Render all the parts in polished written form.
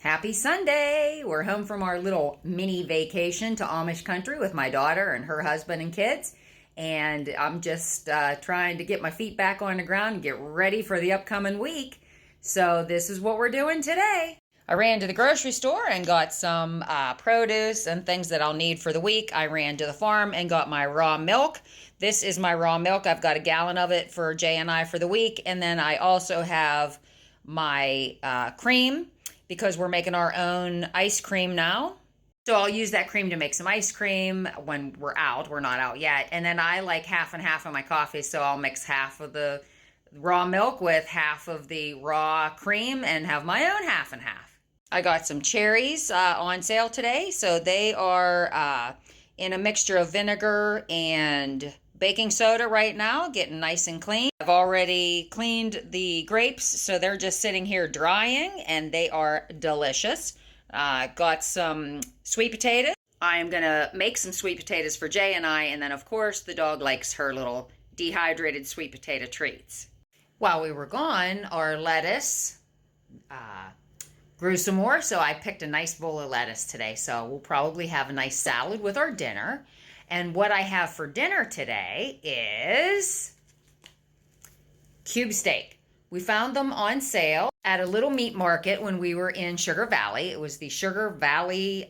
Happy Sunday! We're home from our little mini vacation to Amish country with my daughter and her husband and kids. And I'm just trying to get my feet back on the ground and get ready for the upcoming week. So this is what we're doing today. I ran to the grocery store and got some produce and things that I'll need for the week. I ran to the farm and got my raw milk. This is my raw milk. I've got a gallon of it for Jay and I for the week. And then I also have my cream, because we're making our own ice cream now. So I'll use that cream to make some ice cream when we're out. We're not out yet. And then I like half and half of my coffee, so I'll mix half of the raw milk with half of the raw cream and have my own half and half. I got some cherries on sale today. So they are in a mixture of vinegar and baking soda right now, getting nice and clean. I've already cleaned the grapes, so they're just sitting here drying, and they are delicious. Got some sweet potatoes. I am gonna make some sweet potatoes for Jay and I, and then of course the dog likes her little dehydrated sweet potato treats. While we were gone, our lettuce grew some more, so I picked a nice bowl of lettuce today. So we'll probably have a nice salad with our dinner. And what I have for dinner today is cube steak. We found them on sale at a little meat market when we were in Sugar Valley. It was the Sugar Valley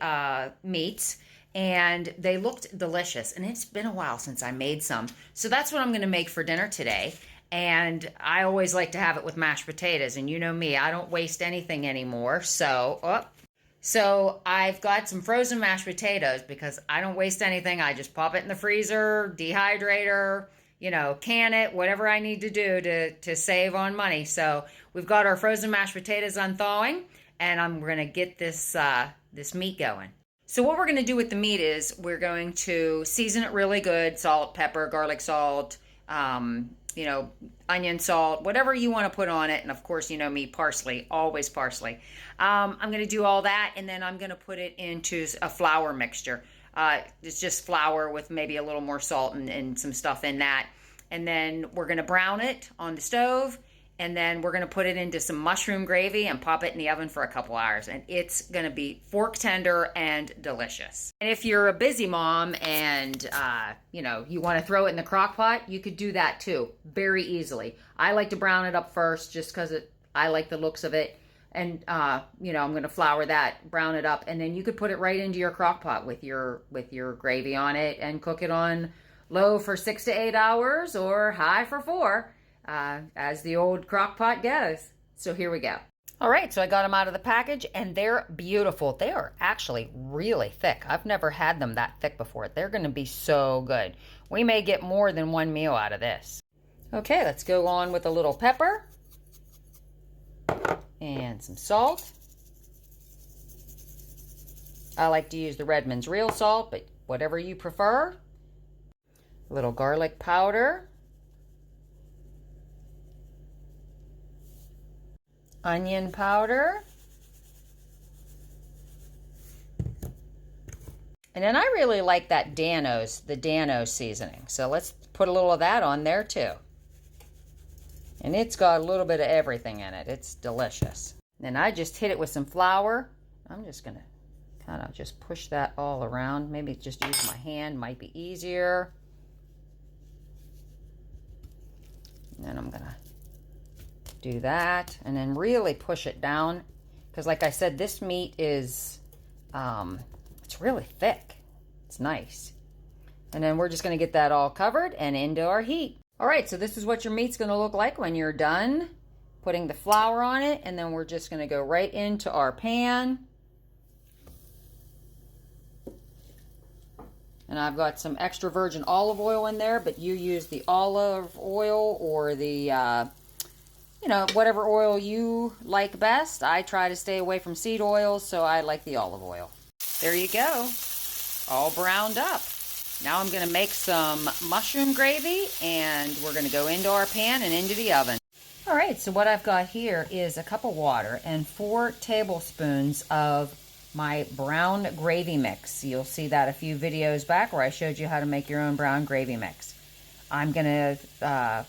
meats, and they looked delicious. And it's been a while since I made some. So that's what I'm going to make for dinner today. And I always like to have it with mashed potatoes. And you know me, I don't waste anything anymore. So I've got some frozen mashed potatoes because I don't waste anything. I just pop it in the freezer, dehydrator, can it, whatever I need to do to save on money. So we've got our frozen mashed potatoes unthawing, and I'm going to get this meat going. So what we're going to do with the meat is we're going to season it really good, salt, pepper, garlic salt, onion salt, whatever you want to put on it. And of course, you know me, parsley, always parsley. I'm going to do all that, and then I'm going to put it into a flour mixture. It's just flour with maybe a little more salt and some stuff in that. And then we're going to brown it on the stove, and then we're going to put it into some mushroom gravy and pop it in the oven for a couple hours. And it's going to be fork tender and delicious. And if you're a busy mom and, you want to throw it in the crock pot, you could do that too, very easily. I like to brown it up first just because I like the looks of it. And, I'm going to flour that, brown it up, and then you could put it right into your crock pot with your gravy on it and cook it on low for 6 to 8 hours or high for 4. As the old crock pot goes. So here we go. All right, so I got them out of the package, and they're beautiful. They are actually really thick. I've never had them that thick before. They're going to be so good. We may get more than one meal out of this. Okay, let's go on with a little pepper and some salt. I like to use the Redmond's real salt, but whatever you prefer. A little garlic powder. Onion powder. And then I really like that the Dano seasoning. So let's put a little of that on there too. And it's got a little bit of everything in it. It's delicious. Then I just hit it with some flour. I'm just going to kind of just push that all around. Maybe just use my hand, might be easier. And then I'm going to do that, and then really push it down, because like I said, this meat is it's really thick. It's nice. And then we're just going to get that all covered and into our heat. All right, so this is what your meat's going to look like when you're done putting the flour on it, and then we're just going to go right into our pan. And I've got some extra virgin olive oil in there, but you use the olive oil or the whatever oil you like best. I try to stay away from seed oils, so I like the olive oil. There you go. All browned up. Now I'm going to make some mushroom gravy, and we're going to go into our pan and into the oven. All right, so what I've got here is a cup of water and 4 tablespoons of my brown gravy mix. You'll see that a few videos back where I showed you how to make your own brown gravy mix. I'm going to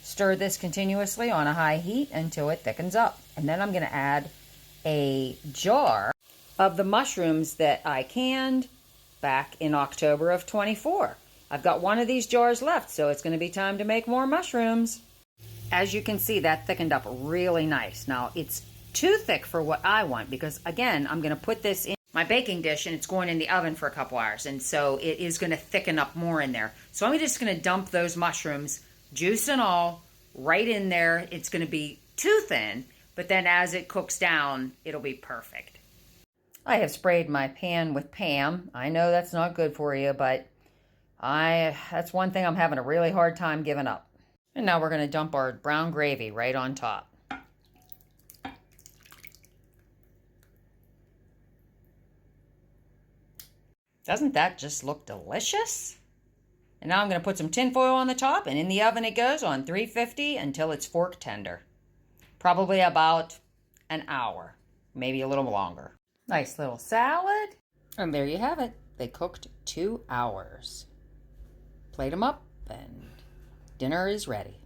stir this continuously on a high heat until it thickens up. And then I'm going to add a jar of the mushrooms that I canned back in October of 24. I've got one of these jars left, so it's going to be time to make more mushrooms. As you can see, that thickened up really nice. Now, it's too thick for what I want because, again, I'm going to put this in my baking dish and it's going in the oven for a couple hours, and so it is going to thicken up more in there. So I'm just going to dump those mushrooms, juice and all, right in there. It's going to be too thin, but then as it cooks down, it'll be perfect. I have sprayed my pan with Pam. I know that's not good for you, but that's one thing I'm having a really hard time giving up. And now we're going to dump our brown gravy right on top. Doesn't that just look delicious? And now I'm going to put some tin foil on the top, and in the oven it goes on 350 until it's fork tender. Probably about an hour, maybe a little longer. Nice little salad. And there you have it. They cooked 2 hours. Plate them up and dinner is ready.